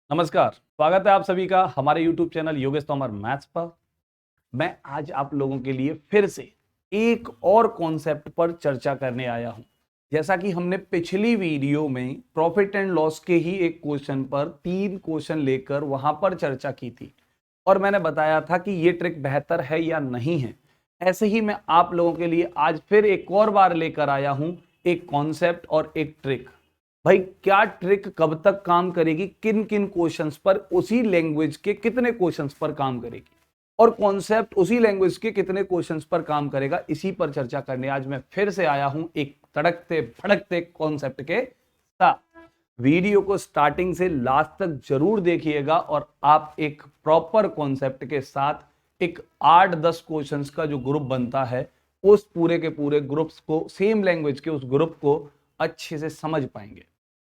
नमस्कार, स्वागत है आप सभी का हमारे YouTube channel Yogesh Tomar maths पर। मैं आज आप लोगों के लिए फिर से एक और कॉन्सेप्ट पर चर्चा करने आया हूं। जैसा कि हमने पिछली वीडियो में प्रॉफिट एंड लॉस के ही एक क्वेश्चन पर 3 क्वेश्चन लेकर वहां पर चर्चा की थी और मैंने बताया था कि ये ट्रिक बेहतर है या नहीं है। ऐसे ही मैं आप लोगों के लिए आज फिर एक और बार लेकर आया हूं एक कॉन्सेप्ट और एक ट्रिक। भाई क्या ट्रिक कब तक काम करेगी, किन किन क्वेश्चंस पर, उसी लैंग्वेज के कितने क्वेश्चंस पर काम करेगी और कॉन्सेप्ट उसी लैंग्वेज के कितने क्वेश्चंस पर काम करेगा, इसी पर चर्चा करने आज मैं फिर से आया हूं एक तड़कते भड़कते कॉन्सेप्ट के साथ। वीडियो को स्टार्टिंग से लास्ट तक जरूर देखिएगा और आप एक प्रॉपर कॉन्सेप्ट के साथ एक 8-10 क्वेश्चंस का जो ग्रुप बनता है उस पूरे के पूरे ग्रुप्स को, सेम लैंग्वेज के उस ग्रुप को अच्छे से समझ पाएंगे।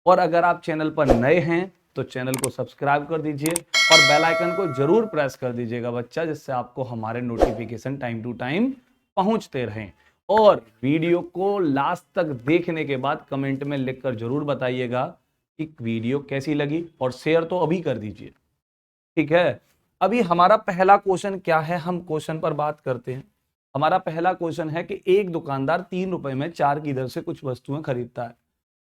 और अगर आप चैनल पर नए हैं तो चैनल को सब्सक्राइब कर दीजिए और बेल आइकन को जरूर प्रेस कर दीजिएगा बच्चा, जिससे आपको हमारे नोटिफिकेशन टाइम टू टाइम पहुंचते रहें। और वीडियो को लास्ट तक देखने के बाद कमेंट में लिखकर जरूर बताइएगा कि वीडियो कैसी लगी और शेयर तो अभी कर दीजिए, ठीक है। अभी हमारा पहला क्वेश्चन क्या है, हम क्वेश्चन पर बात करते हैं। हमारा पहला क्वेश्चन है कि एक दुकानदार 3 रुपए में 4 की दर से कुछ वस्तुएं खरीदता है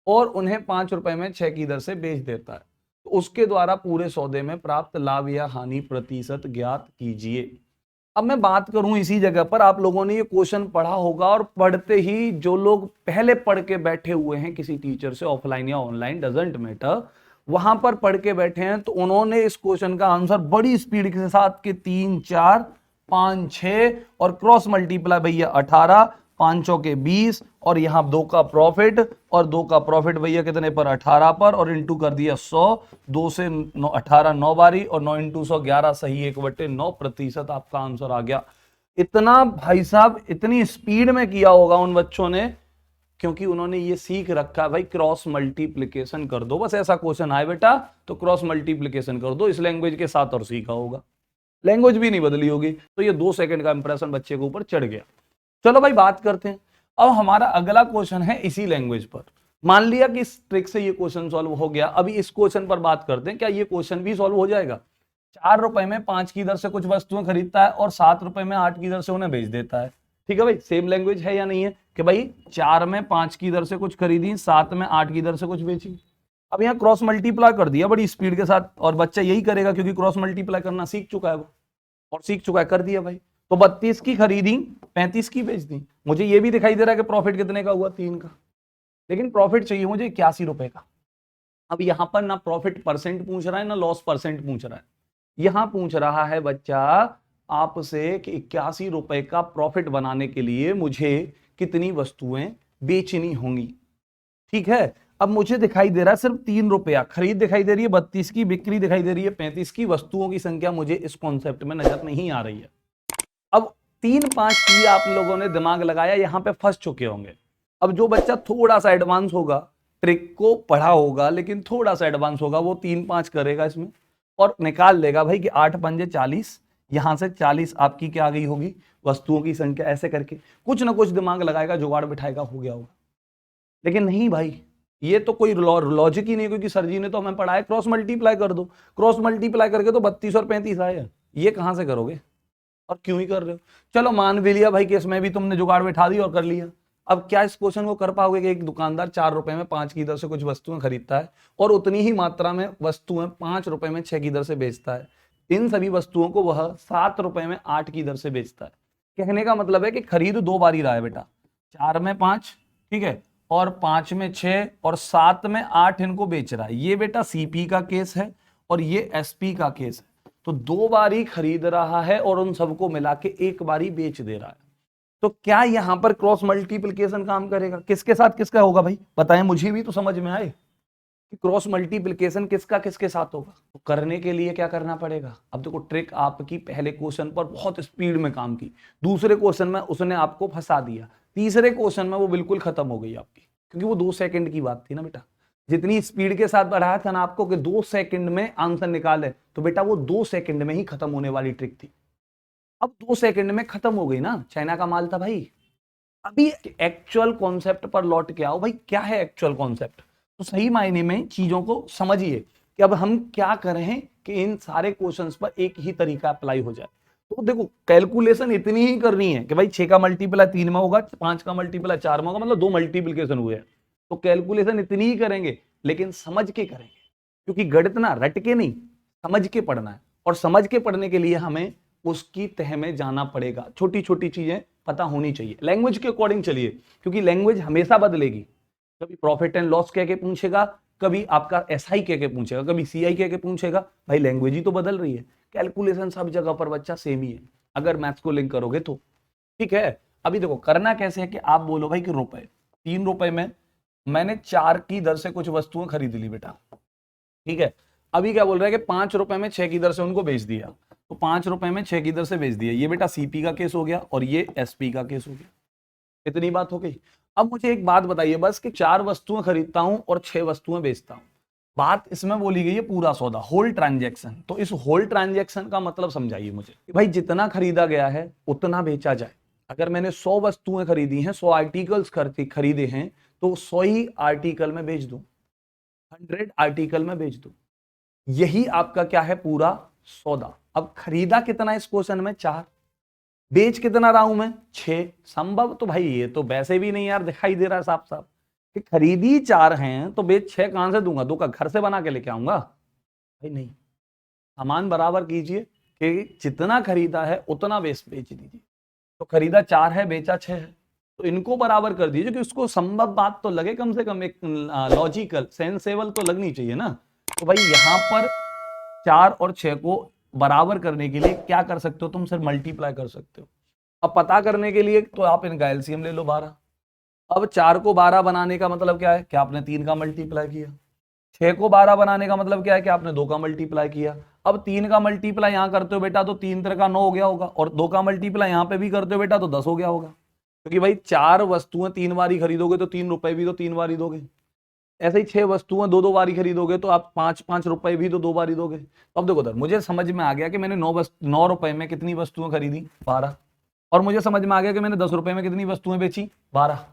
और उन्हें 5 रुपए में 6 की दर से बेच देता है, तो उसके द्वारा पूरे सौदे में प्राप्त लाभ या हानि प्रतिशत ज्ञात कीजिए। अब मैं बात करूं इसी जगह पर, आप लोगों ने ये क्वेश्चन पढ़ा होगा और पढ़ते ही जो लोग पहले पढ़ के बैठे हुए हैं किसी टीचर से, ऑफलाइन या ऑनलाइन डजंट मैटर, वहां पर पढ़ के बैठे हैं, तो उन्होंने इस क्वेश्चन का आंसर बड़ी स्पीड के साथ के 3 4 5 6 और क्रॉस मल्टीप्लाई भैया 18, 5 के 20 और यहां 2 का प्रॉफिट और 2 का प्रॉफिट भैया कितने पर 18 पर और इंटू कर दिया 100, 2 से 18 9 बारी और 9 इंटू 100 11 सही 1/9% आपका आंसर आ गया। इतना भाई साहब इतनी स्पीड में किया होगा उन बच्चों ने क्योंकि उन्होंने ये सीख रखा भाई क्रॉस मल्टीप्लिकेशन कर दो, बस ऐसा क्वेश्चन आए बेटा तो क्रॉस मल्टीप्लिकेशन कर दो, इस लैंग्वेज के साथ और सीखा होगा, लैंग्वेज भी नहीं बदली होगी। तो ये 2 सेकंड का इंप्रेशन बच्चे के ऊपर चढ़ गया। चलो भाई बात करते हैं। अब हमारा अगला क्वेश्चन है इसी लैंग्वेज पर। मान लिया कि इस ट्रिक से ये क्वेश्चन सॉल्व हो गया। अभी इस क्वेश्चन पर बात करते हैं, क्या ये क्वेश्चन भी सॉल्व हो जाएगा। 4 रुपए में 5 की दर से कुछ वस्तुएं खरीदता है और 7 रुपए में 8 की दर से उन्हें बेच देता है। ठीक है भाई, सेम लैंग्वेज है या नहीं है कि भाई 4 में 5 की दर से कुछ खरीदी, 7 में 8 की दर से कुछ बेची। अब यहाँ क्रॉस मल्टीप्लाई कर दिया बड़ी स्पीड के साथ और बच्चा यही करेगा क्योंकि क्रॉस मल्टीप्लाई करना सीख चुका है वो, और सीख चुका है, कर दिया भाई। तो 32 की खरीदी, 35 की बेच दी। मुझे ये भी दिखाई दे रहा है कि प्रॉफिट कितने का हुआ, 3 का, लेकिन प्रॉफिट चाहिए मुझे 81 रुपए का। अब यहां पर ना प्रॉफिट परसेंट पूछ रहा है ना लॉस परसेंट पूछ रहा है, यहां पूछ रहा है बच्चा आपसे कि 81 रुपए का प्रॉफिट बनाने के लिए मुझे कितनी वस्तुएं बेचनी होंगी। ठीक है, अब मुझे दिखाई दे रहा है सिर्फ 3 रुपया, खरीद दिखाई दे रही है 32 की, बिक्री दिखाई दे रही है 35 की, वस्तुओं की संख्या मुझे इस कॉन्सेप्ट में नजर नहीं आ रही है। अब 3-5 की आप लोगों ने दिमाग लगाया, यहां पे फंस चुके होंगे। अब जो बच्चा थोड़ा सा एडवांस होगा, ट्रिक को पढ़ा होगा लेकिन थोड़ा सा एडवांस होगा, वो 3-5 करेगा इसमें और निकाल लेगा भाई कि 8 पंजे 40, यहां से 40 आपकी क्या आ गई होगी वस्तुओं की संख्या, ऐसे करके कुछ ना कुछ दिमाग लगाएगा, जुगाड़ बिठाएगा, हो गया होगा। लेकिन नहीं भाई, ये तो कोई लॉजिक ही नहीं, क्योंकि सर जी ने तो हमें पढ़ाया क्रॉस मल्टीप्लाई कर दो, क्रॉस मल्टीप्लाई करके तो 32 और 35 आए, ये कहां से करोगे और क्यों ही कर रहे हो। चलो मान भी लिया भाई कि इसमें भी तुमने जुगाड़ बैठा दी और कर लिया। अब क्या इस क्वेश्चन को कर पाओगे कि एक दुकानदार 4 रुपए में 5 की दर से कुछ वस्तुएं खरीदता है और उतनी ही मात्रा में वस्तुएं 5 रुपए में 6 की दर से बेचता है, इन सभी वस्तुओं को वह 7 रुपए में 8 की दर से बेचता है। कहने का मतलब है कि खरीद 2 बार ही रहा है बेटा, 4 में 5, ठीक है, और 5 में 6 और 7 में 8 इनको बेच रहा है। ये बेटा सीपी का केस है और ये एसपी का केस है, तो 2 बारी खरीद रहा है और उन सबको मिला के 1 बारी बेच दे रहा है। तो क्या यहां पर क्रॉस मल्टीप्लिकेशन काम करेगा, किसके साथ किसका होगा भाई बताएं, मुझे भी तो समझ में आए कि क्रॉस मल्टीप्लिकेशन किसका किसके साथ होगा। तो करने के लिए क्या करना पड़ेगा, अब देखो ट्रिक आपकी पहले क्वेश्चन पर बहुत स्पीड में काम की, दूसरे क्वेश्चन में उसने आपको फंसा दिया, तीसरे क्वेश्चन में वो बिल्कुल खत्म हो गई आपकी, क्योंकि वो 2 सेकंड की बात थी ना बेटा। जितनी स्पीड के साथ बढ़ाया था ना आपको कि 2 सेकंड में आंसर निकाले, तो बेटा वो 2 सेकंड में ही खत्म होने वाली ट्रिक थी। अब 2 सेकंड में खत्म हो गई ना, चाइना का माल था भाई। अभी एक्चुअल कॉन्सेप्ट पर लौट के आओ भाई, क्या है एक्चुअल कॉन्सेप्ट, तो सही मायने में चीजों को समझिए कि अब हम क्या करें कि इन सारे क्वेश्चंस पर एक ही तरीका अप्लाई हो जाए। तो देखो कैलकुलेशन इतनी ही करनी है कि भाई 6 का मल्टीप्लाई 3 में होगा, 5 का मल्टीप्लाई 4 में होगा, मतलब 2 मल्टीप्लिकेशन हुए हैं। तो कैलकुलेशन इतनी ही करेंगे, लेकिन समझ के करेंगे, क्योंकि गणित ना रट के नहीं, समझ के पढ़ना है। और समझ के पढ़ने के लिए हमें उसकी तह में जाना पड़ेगा, छोटी छोटी चीजें पता होनी चाहिए। लैंग्वेज के अकॉर्डिंग चलिए, क्योंकि लैंग्वेज हमेशा बदलेगी। कभी प्रॉफिट एंड लॉस कह के पूछेगा, कभी आपका एसआई कह के पूछेगा, कभी सीआई कह के पूछेगा। भाई लैंग्वेज ही तो बदल रही है, कैलकुलेशन सब जगह पर बच्चा सेम ही है अगर मैथ्स को लिंक करोगे तो। ठीक है, अभी देखो करना कैसे है कि आप बोलो भाई कि रुपए, 3 रुपए में मैंने 4 की दर से कुछ वस्तुएं खरीद ली बेटा। ठीक है, अभी क्या बोल रहा है कि 5 रुपए में 6 की दर से उनको बेच दिया, तो 5 रुपए में 6 की दर से बेच दिया। ये बेटा सीपी का केस हो गया और ये एसपी का केस हो गया। इतनी बात हो गई। अब मुझे एक बात बताइए बस कि 4 वस्तुएं खरीदता हूं और 6 वस्तुएं बेचता हूं। बात इसमें बोली गई है पूरा सौदा, होल ट्रांजैक्शन। तो इस होल ट्रांजैक्शन का मतलब समझाइए मुझे कि भाई जितना खरीदा गया है उतना बेचा जाए। अगर मैंने 100 वस्तुएं खरीदी हैं, 100 आर्टिकल्स खरीदे हैं, तो 100 ही आर्टिकल में बेच दूं, 100 आर्टिकल में बेच दूं। यही आपका क्या है पूरा सौदा। अब खरीदा कितना इस क्वेश्चन में? 4। बेच कितना रहा हूं मैं? 6। संभव तो भाई ये तो वैसे भी नहीं यार दिखाई दे रहा है साफ साफ कि खरीदी 4 हैं तो बेच 6 कहां से दूंगा? 2 का घर से बना के लेके आऊंगा? भाई नहीं, सामान बराबर कीजिए कि जितना खरीदा है उतना बेच दीजिए। तो खरीदा 4 है, बेचा 6 है, तो इनको बराबर कर दीजिए कि उसको संभव बात तो लगे, कम से कम एक लॉजिकल सेंसेबल तो लगनी चाहिए ना। तो भाई यहां पर 4 और 6 को बराबर करने के लिए क्या कर सकते हो तुम? सिर्फ मल्टीप्लाई कर सकते हो। अब पता करने के लिए तो आप इनका एलसीएम ले लो 12। अब 4 को 12 बनाने का मतलब क्या है कि आपने 3 का मल्टीप्लाई किया। 6 को 12 बनाने का मतलब क्या है कि आपने 2 का मल्टीप्लाई किया। अब 3 का मल्टीप्लाई यहां करते हो बेटा तो 3 3 का 9 हो गया होगा, और 2 का मल्टीप्लाई यहां पे भी करते हो बेटा तो 10 हो गया होगा। क्योंकि भाई 4 वस्तुएं 3 बारी खरीदोगे तो 3 रुपए भी तो 3 बारी दोगे। ऐसे ही 6 वस्तुएं 2 2 बारी खरीदोगे तो आप 5 5 रुपए भी तो 2 बारी दोगे। तो अब देखो उधर मुझे समझ में आ गया कि मैंने 9 रुपए में कितनी वस्तुएं खरीदी? 12। और मुझे समझ में आ गया कि मैंने 10 रुपए में कितनी वस्तुएं बेची? 12।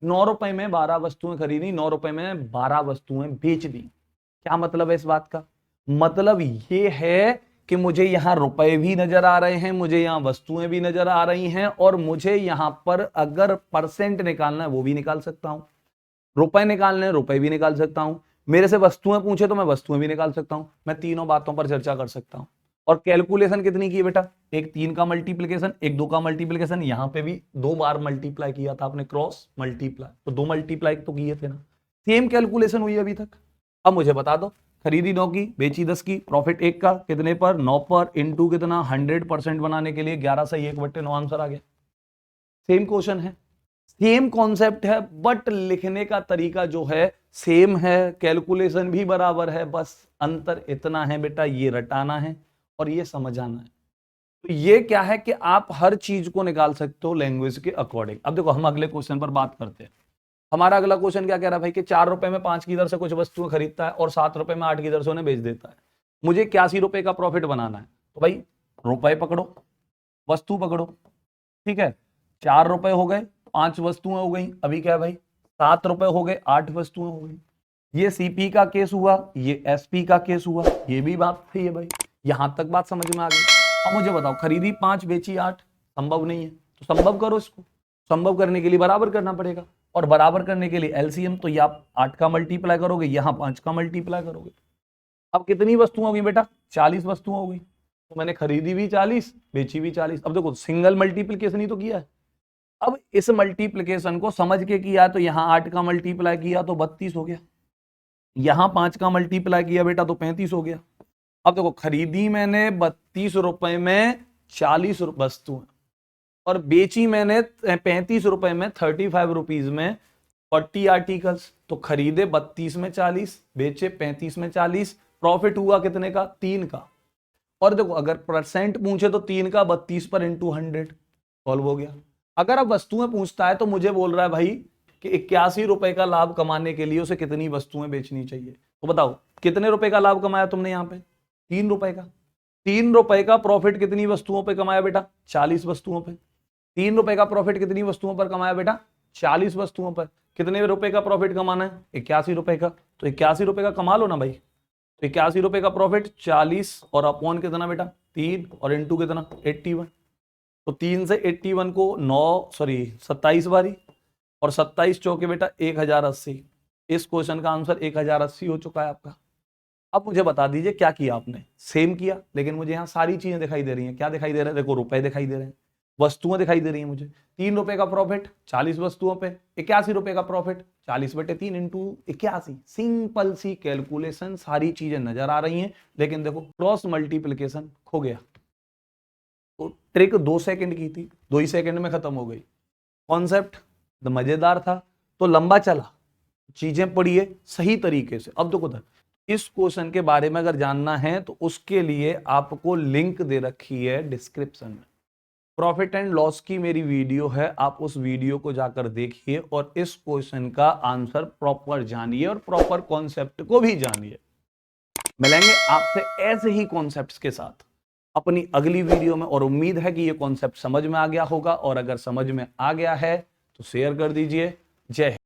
9 रुपए में 12 वस्तुएं खरीदी, 9 रुपए में 12 वस्तुएं बेच दी। क्या मतलब है इस बात का? मतलब ये है कि मुझे यहां रुपए भी नजर आ रहे हैं, मुझे यहां वस्तुएं भी नजर आ रही हैं, और मुझे यहां पर अगर परसेंट निकालना है वो भी निकाल सकता हूं। रुपए निकालने हैं, रुपए भी निकाल सकता हूं। मेरे से वस्तुएं पूछे तो मैं वस्तुएं भी निकाल सकता हूं। मैं तीनों बातों पर चर्चा कर सकता हूं। और कैलकुलेशन कितनी की बेटा? एक 3 का मल्टीप्लीकेशन, एक 2 का मल्टीप्लीकेशन, यहां पे भी 2 बार मल्टीप्लाई किया था आपने, क्रॉस मल्टीप्लाई, तो 2 मल्टीप्लाई तो किए थे ना। सेम कैलकुलेशन हुई अभी तक। अब मुझे बता दो, खरीदी 9 की, बेची 10 की, प्रॉफिट 1 का, कितने पर? 9 पर, इनटू कितना? 100% बनाने के लिए 11 से 1/9 आंसर आ गया। सेम क्वेश्चन है, सेम कॉन्सेप्ट है, बट लिखने का तरीका जो है सेम है, कैलकुलेशन भी बराबर है, बस अंतर इतना है बेटा, ये रटाना है और ये समझाना है। तो ये क्या है कि आप हर चीज को निकाल सकते हो लैंग्वेज के अकॉर्डिंग। अब देखो हम अगले क्वेश्चन पर बात करते हैं। हमारा अगला क्वेश्चन क्या कह रहा है भाई कि 4 रुपए में 5 की दर से कुछ वस्तुएं खरीदता है और 7 रुपए में 8 की दर से उन्हें बेच देता है। मुझे 81 रुपए का प्रॉफिट बनाना है। तो भाई रुपए पकड़ो, वस्तु पकड़ो। ठीक है, 4 रुपए हो गए, 5 वस्तुएं हो गई। अभी क्या है भाई? 7 रुपए हो गए, 8 वस्तुएं हो गई। ये सीपी का केस हुआ, ये एसपी का केस हुआ, ये भी बात सही है भाई। यहां तक बात समझ में आ गई। अब मुझे बताओ, खरीदी 5 बेची 8, संभव नहीं है, तो संभव करो इसको। संभव करने के लिए बराबर करना पड़ेगा, और बराबर करने के लिए एलसीएम, तो ये आप 8 का मल्टीप्लाई करोगे, यहां 5 का मल्टीप्लाई करोगे। अब कितनी वस्तुएं हो गई बेटा? 40 वस्तुएं हो गई। तो मैंने खरीदी भी 40, बेची भी 40। अब देखो सिंगल मल्टीप्लीकेशन ही तो किया है। अब इस मल्टीप्लीकेशन को समझ के किया तो यहां 8 का मल्टीप्लाई किया तो 32 हो गया, यहां 5 का मल्टीप्लाई किया बेटा तो 35 हो गया। अब देखो खरीदी मैंने 32 रुपए में 40 वस्तुएं, और बेची मैंने 35 रुपए में 35 रुपीज में 40 आर्टिकल्स। तो खरीदे 32 में 40, बेचे 35 में 40, प्रॉफिट हुआ कितने का? 3 का। और देखो अगर परसेंट पूछे तो 3 का 32 पर इंटू 100, सॉल्व हो गया। अगर अब वस्तुएं पूछता है तो मुझे बोल रहा है भाई कि 81 रुपए का लाभ कमाने के लिए उसे कितनी वस्तुएं बेचनी चाहिए। तो बताओ कितने रुपए का लाभ कमाया तुमने यहाँ पे? 3 रुपए का। 3 रुपए का प्रॉफिट कितनी वस्तुओं पे कमाया बेटा? 40 वस्तुओं पे। 3 रुपए का प्रॉफिट कितनी वस्तुओं पर कमाया बेटा? 40 वस्तुओं पर। कितने रुपए का प्रॉफिट कमाना है? 81 रुपए का। तो 81 रुपए का कमा लो ना भाई। तो 81 रुपए का प्रॉफिट 40 और अपॉन कितना बेटा 3 और इंटू कितना 81। तो 3 से 81 को 27 बारी और 27 चौके बेटा 1080। इस क्वेश्चन का आंसर 1080 हो चुका है आपका। अब मुझे बता दीजिए क्या किया आपने, सेम किया, लेकिन मुझे यहाँ सारी चीजें दिखाई दे रही हैं। क्या दिखाई दे रहा है? देखो रुपए दिखाई दे रहे हैं, वस्तुएं दिखाई दे रही हैं मुझे। 3 रुपए का प्रॉफिट 40 वस्तुओं पे, 81 रुपए का प्रॉफिट 40/3 इंटू 81। सिंपल सी कैलकुलेशन, सारी चीजें नजर आ रही हैं, लेकिन देखो क्रॉस मल्टीप्लीकेशन खो गया। तो ट्रिक 2 सेकंड की थी, 2 ही सेकंड में खत्म हो गई। कॉन्सेप्ट मजेदार था तो लंबा चला, चीजें पढ़िए सही तरीके से। अब देखो इस क्वेश्चन के बारे में अगर जानना है तो उसके लिए आपको लिंक दे रखी है डिस्क्रिप्शन में। प्रॉफिट एंड लॉस की मेरी वीडियो है, आप उस वीडियो को जाकर देखिए और इस क्वेश्चन का आंसर प्रॉपर जानिए और प्रॉपर कॉन्सेप्ट को भी जानिए। मिलेंगे आपसे ऐसे ही कॉन्सेप्ट्स के साथ अपनी अगली वीडियो में, और उम्मीद है कि ये कॉन्सेप्ट समझ में आ गया होगा, और अगर समझ में आ गया है तो शेयर कर दीजिए। जय हिंद।